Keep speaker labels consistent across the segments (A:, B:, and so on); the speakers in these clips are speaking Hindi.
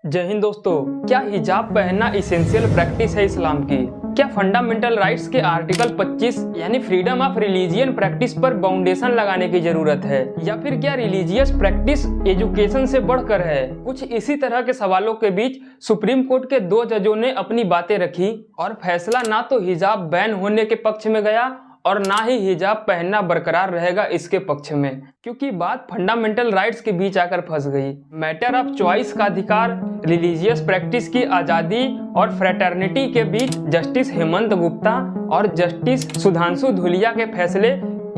A: जय हिंद दोस्तों, क्या हिजाब पहनना इसेंशियल प्रैक्टिस है इस्लाम की? क्या फंडामेंटल राइट्स के आर्टिकल 25 यानी फ्रीडम ऑफ रिलीजियन प्रैक्टिस पर बाउंडेशन लगाने की जरूरत है, या फिर क्या रिलीजियस प्रैक्टिस एजुकेशन से बढ़कर है? कुछ इसी तरह के सवालों के बीच सुप्रीम कोर्ट के 2 जजों ने अपनी बातें रखी और फैसला ना तो हिजाब बैन होने के पक्ष में गया और ना ही हिजाब पहनना बरकरार रहेगा इसके पक्ष में, क्योंकि बात फंडामेंटल राइट्स के बीच आकर फंस गई। मैटर ऑफ चॉइस का अधिकार, रिलीजियस प्रैक्टिस की आज़ादी और फ्रेटर्निटी के बीच जस्टिस हेमंत गुप्ता और जस्टिस सुधांशु धूलिया के फैसले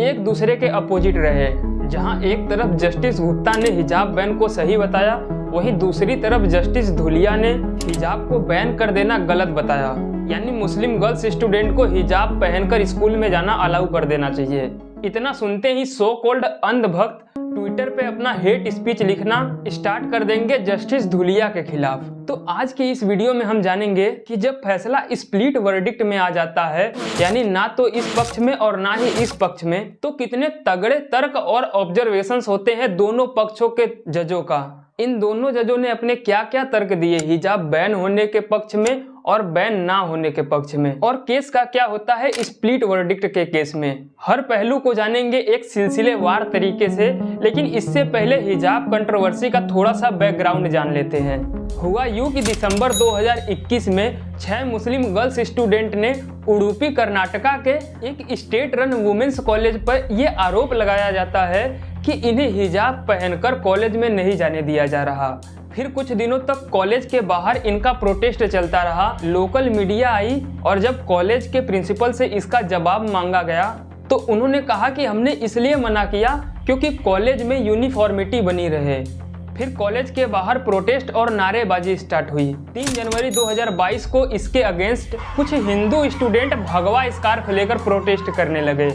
A: एक दूसरे के अपोजिट रहे। जहां एक तरफ जस्टिस गुप्ता ने हिजाब बैन को सही बताया, वहीं दूसरी तरफ जस्टिस धूलिया ने हिजाब को बैन कर देना गलत बताया, यानी मुस्लिम गर्ल्स स्टूडेंट को हिजाब पहनकर स्कूल में जाना अलाउ कर देना चाहिए। इतना सुनते ही सो कॉल्ड अंधभक्त ट्विटर पे अपना हेट स्पीच लिखना स्टार्ट कर देंगे जस्टिस धूलिया के खिलाफ। तो आज के इस वीडियो में हम जानेंगे कि जब फैसला स्प्लिट वर्डिक्ट में आ जाता है, यानी ना तो इस पक्ष में और ना ही इस पक्ष में, तो कितने तगड़े तर्क और ऑब्जर्वेशंस होते हैं दोनों पक्षों के जजों का। इन दोनों जजों ने अपने क्या क्या तर्क दिए हिजाब बैन होने के पक्ष में और बैन ना होने के पक्ष में, और केस का क्या होता है स्प्लिट वर्डिक्ट के केस में। हर पहलू को जानेंगे एक सिलसिलेवार तरीके से, लेकिन इससे पहले हिजाब कंट्रोवर्सी का थोड़ा सा बैकग्राउंड जान लेते हैं। हुआ यूं कि दिसंबर 2021 में 6 मुस्लिम गर्ल्स स्टूडेंट ने उडुपी कर्नाटका के एक स्टेट रन वुमेन्स कॉलेज पर यह आरोप लगाया जाता है कि इन्हें हिजाब पहनकर कॉलेज में नहीं जाने दिया जा रहा। फिर कुछ दिनों तक कॉलेज के बाहर इनका प्रोटेस्ट चलता रहा। लोकल मीडिया आई और जब कॉलेज के प्रिंसिपल से इसका जवाब मांगा गया तो उन्होंने कहा कि हमने इसलिए मना किया क्योंकि कॉलेज में यूनिफॉर्मिटी बनी रहे। फिर कॉलेज के बाहर प्रोटेस्ट और नारेबाजी स्टार्ट हुई। 3 जनवरी 2022 को इसके अगेंस्ट कुछ हिंदू स्टूडेंट भगवा स्कार्फ लेकर प्रोटेस्ट करने लगे।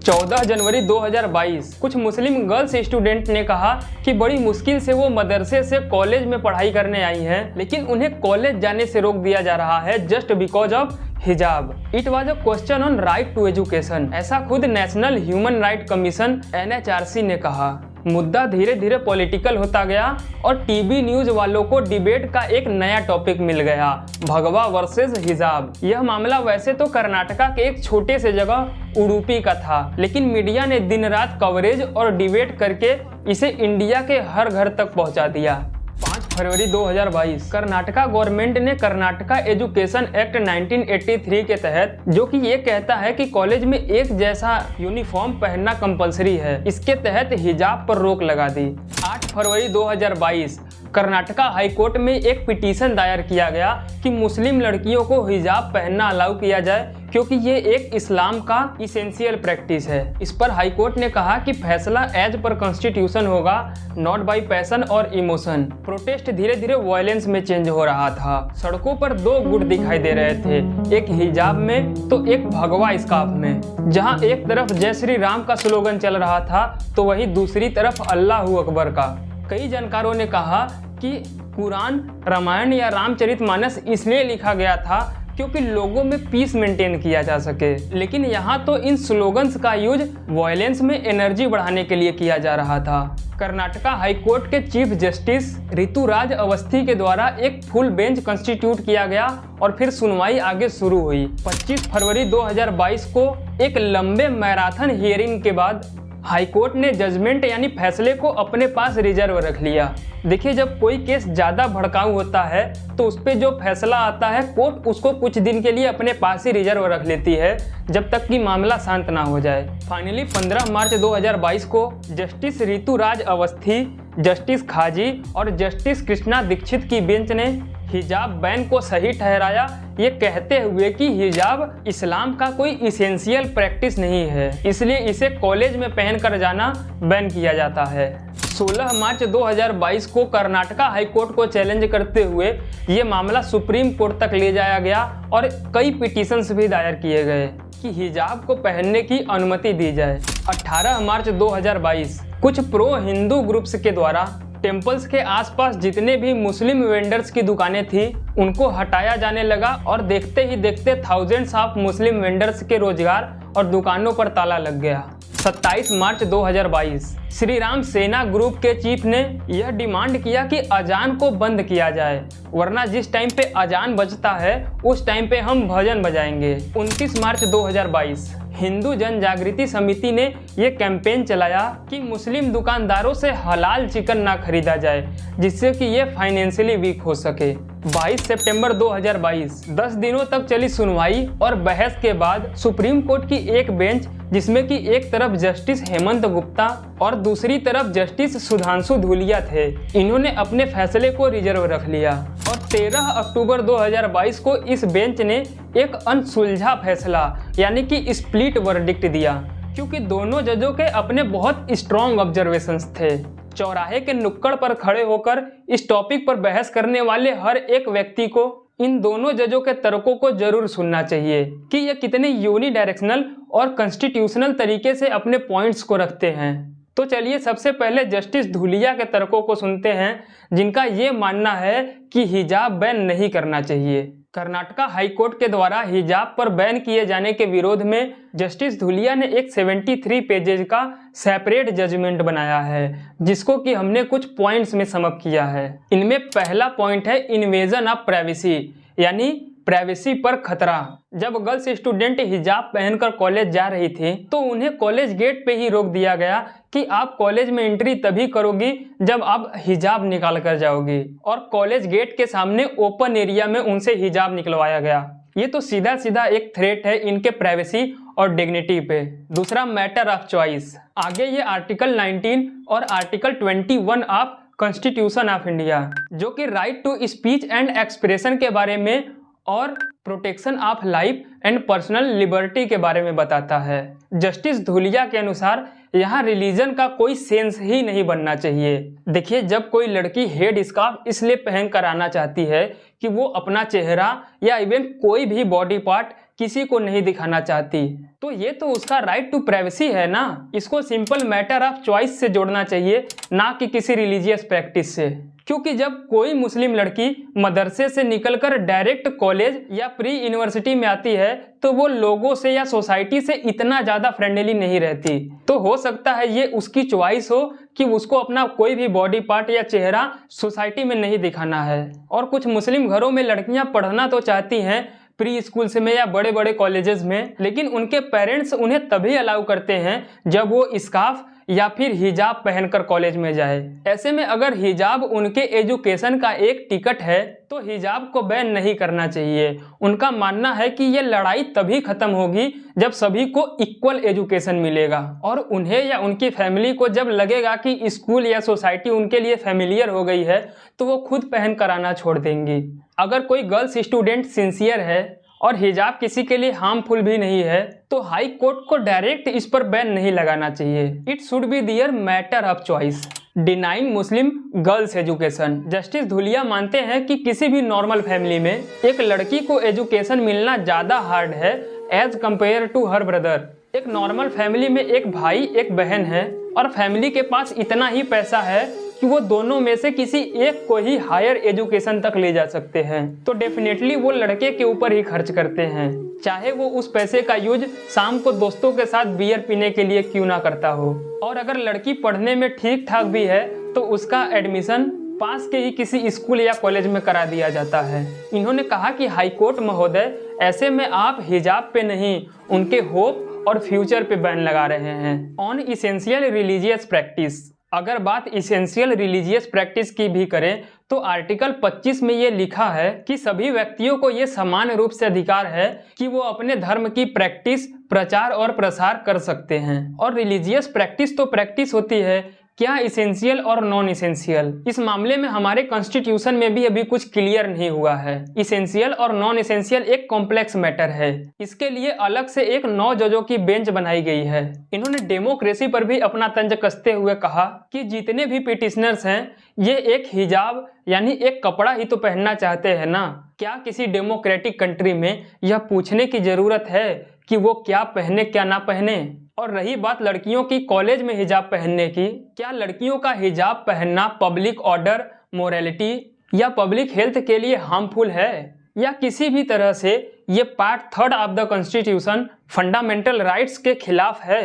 A: 14 जनवरी 2022 कुछ मुस्लिम गर्ल्स स्टूडेंट ने कहा कि बड़ी मुश्किल से वो मदरसे से कॉलेज में पढ़ाई करने आई हैं, लेकिन उन्हें कॉलेज जाने से रोक दिया जा रहा है जस्ट बिकॉज ऑफ हिजाब। It was a question on right to education, ऐसा खुद national human right commission NHRC ने कहा। मुद्दा धीरे धीरे पॉलिटिकल होता गया और टीवी न्यूज वालों को डिबेट का एक नया टॉपिक मिल गया, भगवा वर्सेस हिजाब। यह मामला वैसे तो कर्नाटका के एक छोटे से जगह उडुपी का था, लेकिन मीडिया ने दिन रात कवरेज और डिबेट करके इसे इंडिया के हर घर तक पहुंचा दिया। 5 फरवरी 2022 कर्नाटका गवर्नमेंट ने कर्नाटका एजुकेशन एक्ट 1983 के तहत, जो कि ये कहता है कि कॉलेज में एक जैसा यूनिफॉर्म पहनना कंपलसरी है, इसके तहत हिजाब पर रोक लगा दी। 8 फरवरी 2022 कर्नाटका हाईकोर्ट में एक पिटीशन दायर किया गया कि मुस्लिम लड़कियों को हिजाब पहनना अलाउ किया जाए, क्योंकि ये एक इस्लाम का इसेंशियल प्रैक्टिस है। इस पर हाईकोर्ट ने कहा कि फैसला एज पर कॉन्स्टिट्यूशन होगा, नॉट बाय पैशन और इमोशन। प्रोटेस्ट धीरे धीरे वायलेंस में चेंज हो रहा था। सड़कों पर 2 गुट दिखाई दे रहे थे, एक हिजाब में तो एक भगवा स्कार्फ में। जहां एक तरफ जय श्री राम का स्लोगन चल रहा था तो वहीं दूसरी तरफ अल्लाहू अकबर का। कई जानकारों ने कहा कि कुरान, रामायण या रामचरितमानस इसलिए लिखा गया था क्योंकि लोगों में पीस मेंटेन किया जा सके, लेकिन यहाँ तो इन स्लोगन्स का यूज वायलेंस में एनर्जी बढ़ाने के लिए किया जा रहा था। कर्नाटका हाईकोर्ट के चीफ जस्टिस ऋतुराज अवस्थी के द्वारा एक फुल बेंच कंस्टिट्यूट किया गया और फिर सुनवाई आगे शुरू हुई। 25 फरवरी 2022 को एक लंबे मैराथन हियरिंग के बाद हाईकोर्ट ने जजमेंट यानी फैसले को अपने पास रिजर्व रख लिया। देखिए, जब कोई केस ज़्यादा भड़काऊ होता है तो उस पर जो फैसला आता है कोर्ट उसको कुछ दिन के लिए अपने पास ही रिजर्व रख लेती है, जब तक कि मामला शांत ना हो जाए। फाइनली 15 मार्च 2022 को जस्टिस ऋतुराज अवस्थी, जस्टिस खाजी और जस्टिस कृष्णा दीक्षित की बेंच ने हिजाब बैन को सही ठहराया, ये कहते हुए कि हिजाब इस्लाम का कोई इसेंशियल प्रैक्टिस नहीं है, इसलिए इसे कॉलेज में पहनकर जाना बैन किया जाता है। 16 मार्च 2022 को कर्नाटका हाईकोर्ट को चैलेंज करते हुए ये मामला सुप्रीम कोर्ट तक ले जाया गया और कई पिटीशंस भी दायर किए गए कि हिजाब को पहनने की अनुमति दी जाए। 18 मार्च 2022 कुछ प्रो हिंदू ग्रुप्स के द्वारा टेम्पल्स के आसपास जितने भी मुस्लिम वेंडर्स की दुकानें थी उनको हटाया जाने लगा और देखते ही देखते थाउजेंड्स ऑफ मुस्लिम वेंडर्स के रोजगार और दुकानों पर ताला लग गया। 27 मार्च 2022 श्री राम सेना ग्रुप के चीफ ने यह डिमांड किया कि अजान को बंद किया जाए, वरना जिस टाइम पे अजान बजता है उस टाइम पे हम भजन बजाएंगे। 29 मार्च 2022 हिंदू जन जागृति समिति ने यह कैंपेन चलाया कि मुस्लिम दुकानदारों से हलाल चिकन ना खरीदा जाए, जिससे कि ये फाइनेंशियली वीक हो सके। 22 सितंबर 2022 10 दिनों तक चली सुनवाई और बहस के बाद सुप्रीम कोर्ट की एक बेंच, जिसमें कि एक तरफ जस्टिस हेमंत गुप्ता और दूसरी तरफ जस्टिस सुधांशु धूलिया थे, इन्होंने अपने फैसले को रिजर्व रख लिया और 13 अक्टूबर 2022 को इस बेंच ने एक अनसुलझा फैसला यानी कि स्प्लिट वर्डिक्ट दिया, क्योंकि दोनों जजों के अपने बहुत स्ट्रॉन्ग ऑब्जर्वेशंस थे। चौराहे के नुक्कड़ पर खड़े होकर इस टॉपिक पर बहस करने वाले हर एक व्यक्ति को इन दोनों जजों के तर्कों को जरूर सुनना चाहिए कि ये कितने यूनिडायरेक्शनल और कॉन्स्टिट्यूशनल तरीके से अपने पॉइंट्स को रखते हैं। तो चलिए सबसे पहले जस्टिस धूलिया के तर्कों को सुनते हैं, जिनका ये मानना है कि हिजाब बैन नहीं करना चाहिए। कर्नाटका हाईकोर्ट के द्वारा हिजाब पर बैन किए जाने के विरोध में जस्टिस धूलिया ने एक 73 पेजेज का सेपरेट जजमेंट बनाया है, जिसको कि हमने कुछ पॉइंट्स में समअप किया है। इनमें पहला पॉइंट है इन्वेजन ऑफ प्राइवेसी, यानी प्राइवेसी पर खतरा। जब गर्ल्स स्टूडेंट हिजाब पहनकर कॉलेज जा रही थी तो उन्हें कॉलेज गेट पे ही रोक दिया गया कि आप कॉलेज में एंट्री तभी करोगी जब आप हिजाब निकाल कर जाओगी, और कॉलेज गेट के सामने ओपन एरिया में उनसे हिजाब निकलवाया गया। ये तो सीधा सीधा एक थ्रेट है इनके प्राइवेसी और डिग्निटी पे। दूसरा मैटर ऑफ चॉइस, आगे ये आर्टिकल 19 और article 21 of constitution of India, जो कि right to speech and expression के बारे में और protection of life and personal liberty के बारे में बताता है। जस्टिस धूलिया के अनुसार यहाँ रिलीजन का कोई सेंस ही नहीं बनना चाहिए। देखिए, जब कोई लड़की हेड स्कार्फ इसलिए पहन कर आना चाहती है कि वो अपना चेहरा या इवन कोई भी बॉडी पार्ट किसी को नहीं दिखाना चाहती, तो ये तो उसका राइट टू प्राइवेसी है ना। इसको सिंपल मैटर ऑफ चॉइस से जोड़ना चाहिए, ना कि किसी रिलीजियस प्रैक्टिस से। क्योंकि जब कोई मुस्लिम लड़की मदरसे से निकलकर डायरेक्ट कॉलेज या प्री यूनिवर्सिटी में आती है तो वो लोगों से या सोसाइटी से इतना ज़्यादा फ्रेंडली नहीं रहती। तो हो सकता है ये उसकी चॉइस हो कि उसको अपना कोई भी बॉडी पार्ट या चेहरा सोसाइटी में नहीं दिखाना है। और कुछ मुस्लिम घरों में लड़कियां पढ़ना तो चाहती हैं प्री स्कूल्स में या बड़े बड़े कॉलेजेस में, लेकिन उनके पेरेंट्स उन्हें तभी अलाउ करते हैं जब वो स्कार्फ या फिर हिजाब पहनकर कॉलेज में जाए। ऐसे में अगर हिजाब उनके एजुकेशन का एक टिकट है तो हिजाब को बैन नहीं करना चाहिए। उनका मानना है कि ये लड़ाई तभी खत्म होगी जब सभी को इक्वल एजुकेशन मिलेगा और उन्हें या उनकी फैमिली को जब लगेगा कि स्कूल या सोसाइटी उनके लिए फेमिलियर हो गई है तो वो खुद पहन कर आना छोड़ देंगी। अगर कोई गर्ल्स स्टूडेंट सिंसियर है और हिजाब किसी के लिए हार्मफुल भी नहीं है तो हाई कोर्ट को डायरेक्ट इस पर बैन नहीं लगाना चाहिए। It should be there matter of choice. Denying Muslim girls education, justice Dhulia मानते हैं कि किसी भी नॉर्मल फैमिली में एक लड़की को एजुकेशन मिलना ज़्यादा हार्ड है as compare to her brother. एक नॉर्मल फैमिली में एक भाई एक बहन है और फैमिली के पास इतना ही पैसा है कि वो दोनों में से किसी एक को ही हायर एजुकेशन तक ले जा सकते हैं, तो डेफिनेटली वो लड़के के ऊपर ही खर्च करते हैं, चाहे वो उस पैसे का यूज शाम को दोस्तों के साथ बियर पीने के लिए क्यों ना करता हो। और अगर लड़की पढ़ने में ठीक ठाक भी है तो उसका एडमिशन पास के ही किसी स्कूल या कॉलेज में करा दिया जाता है। इन्होंने कहा कि हाईकोर्ट महोदय, ऐसे में आप हिजाब पे नहीं उनके होप और फ्यूचर पे बैन लगा रहे हैं। ऑन इसेंशियल रिलीजियस प्रैक्टिस, अगर बात इसेंशियल रिलीजियस प्रैक्टिस की भी करें तो आर्टिकल 25 में ये लिखा है कि सभी व्यक्तियों को ये समान रूप से अधिकार है कि वो अपने धर्म की प्रैक्टिस, प्रचार और प्रसार कर सकते हैं। और रिलीजियस प्रैक्टिस तो प्रैक्टिस होती है, क्या इसेंशियल और नॉन इसेंशियल, इस मामले में हमारे कॉन्स्टिट्यूशन में भी अभी कुछ क्लियर नहीं हुआ है। इसेंशियल और नॉन इसेंशियल एक कॉम्प्लेक्स मैटर है, इसके लिए अलग से एक 9 जजों की बेंच बनाई गई है। इन्होंने डेमोक्रेसी पर भी अपना तंज कसते हुए कहा कि जितने भी पिटिशनर्स हैं ये एक हिजाब यानी एक कपड़ा ही तो पहनना चाहते हैं ना। क्या किसी डेमोक्रेटिक कंट्री में यह पूछने की जरूरत है कि वो क्या पहने क्या ना पहने। और रही बात लड़कियों की कॉलेज में हिजाब पहनने की, क्या लड़कियों का हिजाब पहनना पब्लिक ऑर्डर, मोरालिटी या पब्लिक हेल्थ के लिए हार्मफुल है, या किसी भी तरह से ये part 3 of the constitution fundamental rights के खिलाफ है।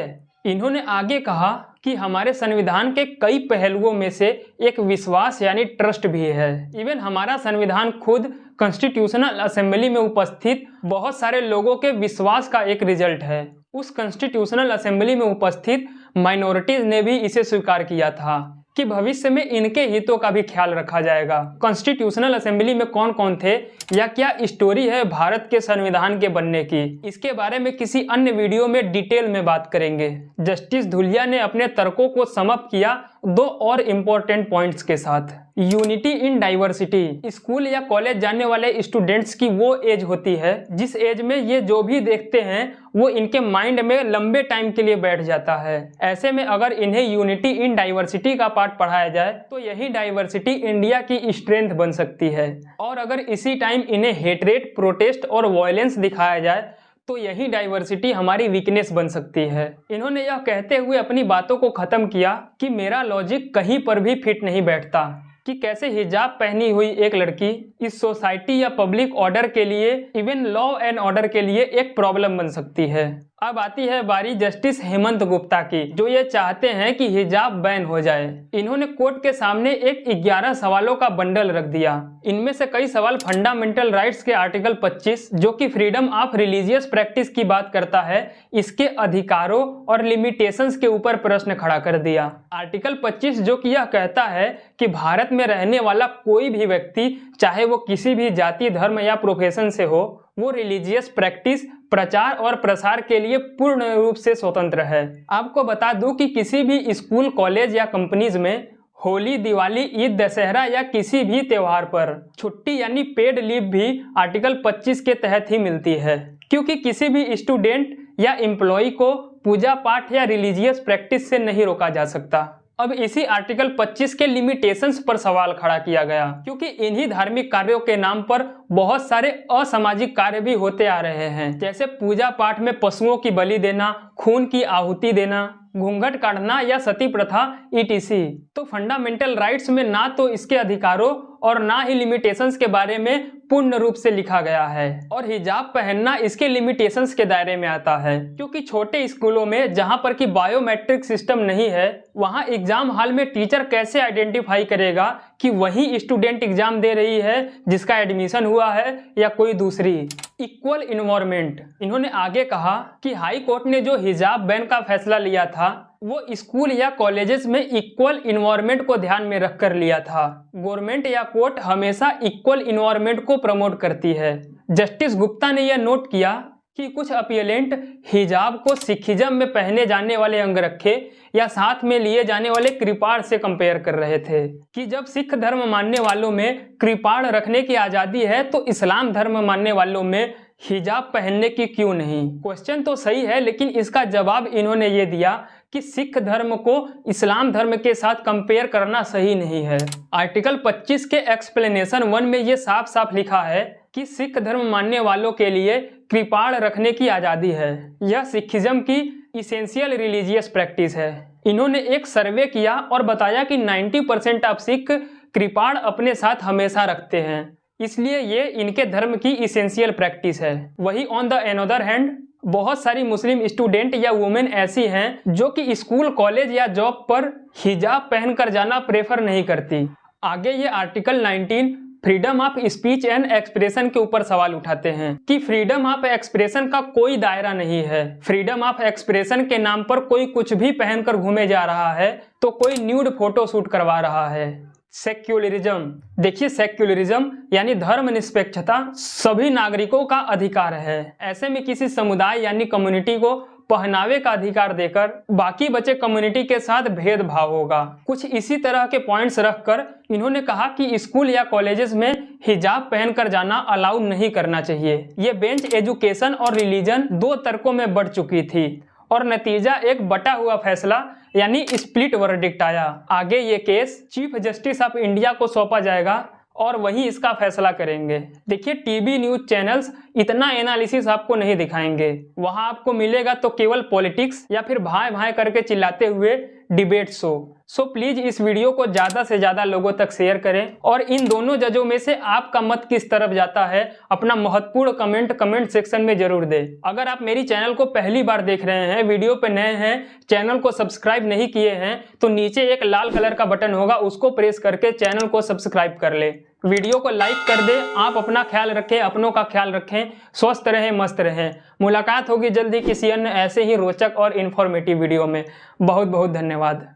A: इन्होंने आगे कहा कि हमारे संविधान के कई पहलुओं में से एक विश्वास यानी ट्रस्ट भी है। इवन हमारा संविधान खुद कॉन्स्टिट्यूशनल असेंबली में उपस्थित बहुत सारे लोगों के विश्वास का एक रिजल्ट है। उस कॉन्स्टिट्यूशनल असेंबली में उपस्थित माइनॉरिटीज ने भी इसे स्वीकार किया था कि भविष्य में इनके हितों का भी ख्याल रखा जाएगा। कॉन्स्टिट्यूशनल असेंबली में कौन कौन थे या क्या स्टोरी है भारत के संविधान के बनने की, इसके बारे में किसी अन्य वीडियो में डिटेल में बात करेंगे। जस्टिस धुलिया ने अपने तर्कों को समअप किया 2 और इम्पोर्टेंट पॉइंट्स के साथ। Unity in diversity. स्कूल या कॉलेज जाने वाले स्टूडेंट्स की वो एज होती है जिस एज में ये जो भी देखते हैं वो इनके माइंड में लंबे टाइम के लिए बैठ जाता है। ऐसे में अगर इन्हें यूनिटी इन डाइवर्सिटी का पार्ट पढ़ाया जाए तो यही डाइवर्सिटी इंडिया की स्ट्रेंथ बन सकती है। और अगर इसी टाइम इन्हें हेटरेट, प्रोटेस्ट और वायलेंस दिखाया जाए तो यही डाइवर्सिटी हमारी वीकनेस बन सकती है। इन्होंने यह कहते हुए अपनी बातों को खत्म किया कि मेरा लॉजिक कहीं पर भी फिट नहीं बैठता कि कैसे हिजाब पहनी हुई एक लड़की इस सोसाइटी या पब्लिक ऑर्डर के लिए, इवन लॉ एंड ऑर्डर के लिए एक प्रॉब्लम बन सकती है। अब आती है बारी जस्टिस हेमंत गुप्ता की, जो ये चाहते हैं कि हिजाब बैन हो जाए। इन्होंने कोर्ट के सामने एक 11 सवालों का बंडल रख दिया। इनमें से कई सवाल फंडामेंटल राइट्स के आर्टिकल 25 जो कि फ्रीडम ऑफ रिलीजियस प्रैक्टिस की बात करता है, इसके अधिकारों और लिमिटेशंस के ऊपर प्रश्न खड़ा कर दिया। आर्टिकल 25 जो कि यह कहता है कि भारत में रहने वाला कोई भी व्यक्ति, चाहे वो किसी भी जाति, धर्म या प्रोफेशन से हो, वो रिलीजियस प्रैक्टिस, प्रचार और प्रसार के लिए पूर्ण रूप से स्वतंत्र है। आपको बता दूं कि किसी भी स्कूल, कॉलेज या कंपनीज में होली, दिवाली, ईद, दशहरा या किसी भी त्योहार पर छुट्टी यानी पेड लीव भी आर्टिकल 25 के तहत ही मिलती है, क्योंकि किसी भी स्टूडेंट या एम्प्लॉय को पूजा पाठ या रिलीजियस प्रैक्टिस से नहीं रोका जा सकता। अब इसी आर्टिकल 25 के लिमिटेशंस पर सवाल खड़ा किया गया, क्योंकि इन्हीं धार्मिक कार्यों के नाम पर बहुत सारे असामाजिक कार्य भी होते आ रहे हैं, जैसे पूजा पाठ में पशुओं की बलि देना, खून की आहुति देना, घूंघट काटना या सती प्रथा ETC। तो फंडामेंटल राइट्स में ना तो इसके अधिकारों और ना ही लिमिटेशंस के बारे में पूर्ण रूप से लिखा गया है, और हिजाब पहनना इसके लिमिटेशंस के दायरे में आता है, क्योंकि छोटे स्कूलों में जहां पर कि बायोमेट्रिक सिस्टम नहीं है, वहां एग्जाम हॉल में टीचर कैसे आइडेंटिफाई करेगा कि वही स्टूडेंट एग्जाम दे रही है जिसका एडमिशन हुआ है या कोई दूसरी। Equal environment. इन्होंने आगे कहा कि हाई कोर्ट ने जो हिजाब बैन का फैसला लिया था वो स्कूल या कॉलेजेस में इक्वल इन्वायरमेंट को ध्यान में रखकर लिया था। गवर्नमेंट या कोर्ट हमेशा इक्वल इन्वायरमेंट को प्रमोट करती है। जस्टिस गुप्ता ने यह नोट किया कि कुछ अपीलेंट हिजाब को सिखिज्म में पहने जाने वाले अंगरखे या साथ में लिए जाने वाले कृपाण से कंपेयर कर रहे थे कि जब सिख धर्म मानने वालों में कृपाण रखने की आज़ादी है तो इस्लाम धर्म मानने वालों में हिजाब पहनने की क्यों नहीं। क्वेश्चन तो सही है, लेकिन इसका जवाब इन्होंने ये दिया कि सिख धर्म को इस्लाम धर्म के साथ कंपेयर करना सही नहीं है। आर्टिकल 25 के एक्सप्लेनेशन 1 में ये साफ साफ लिखा है कि सिख धर्म मानने वालों के लिए कृपाण रखने की आज़ादी है। यह सिखिज्म की इसेंशियल रिलीजियस प्रैक्टिस है। इन्होंने एक सर्वे किया और बताया कि 90% ऑफ सिख कृपाण अपने साथ हमेशा रखते हैं, इसलिए ये इनके धर्म की इसेंशियल प्रैक्टिस है। वही ऑन द अनदर हैंड बहुत सारी मुस्लिम स्टूडेंट या वुमेन ऐसी हैं जो कि स्कूल, कॉलेज या जॉब पर हिजाब पहनकर जाना प्रेफर नहीं करती। आगे ये article 19 freedom of speech and expression के ऊपर सवाल उठाते हैं कि फ्रीडम ऑफ एक्सप्रेशन का कोई दायरा नहीं है। फ्रीडम ऑफ एक्सप्रेशन के नाम पर कोई कुछ भी पहनकर घूमे जा रहा है तो कोई न्यूड फोटो शूट करवा रहा है। सेक्युलरिज्म। देखिए, सेक्युलरिज्म यानी धर्मनिरपेक्षता सभी नागरिकों का अधिकार है। ऐसे में किसी समुदाय यानी कम्युनिटी को पहनावे का अधिकार देकर बाकी बचे कम्युनिटी के साथ भेदभाव होगा। कुछ इसी तरह के पॉइंट्स रखकर इन्होंने कहा कि स्कूल या कॉलेजेस में हिजाब पहनकर जाना अलाउ नहीं करना चाहिए। ये बेंच एजुकेशन और रिलीजन 2 तर्कों में बढ़ चुकी थी और नतीजा एक बटा हुआ फैसला यानी स्प्लिट वर्डिक्ट आया। आगे ये case chief justice of India को सौंपा जाएगा और वही इसका फैसला करेंगे। देखिए, टीवी न्यूज चैनल्स इतना एनालिसिस आपको नहीं दिखाएंगे। वहां आपको मिलेगा तो केवल पॉलिटिक्स या फिर भाई भाई करके चिल्लाते हुए डिबेट शो। सो प्लीज इस वीडियो को ज्यादा से ज्यादा लोगों तक शेयर करें और इन दोनों जजों में से आपका मत किस तरफ जाता है अपना महत्वपूर्ण कमेंट सेक्शन में जरूर दें। अगर आप मेरी चैनल को पहली बार देख रहे हैं, वीडियो पे नए हैं, चैनल को सब्सक्राइब नहीं किए हैं, तो नीचे एक लाल कलर का बटन होगा, उसको प्रेस करके चैनल को सब्सक्राइब कर ले। वीडियो को लाइक कर दे। आप अपना ख्याल रखें, अपनों का ख्याल रखें, स्वस्थ रहें, मस्त रहें। मुलाकात होगी जल्दी किसी अन्य ऐसे ही रोचक और इन्फॉर्मेटिव वीडियो में। बहुत बहुत धन्यवाद।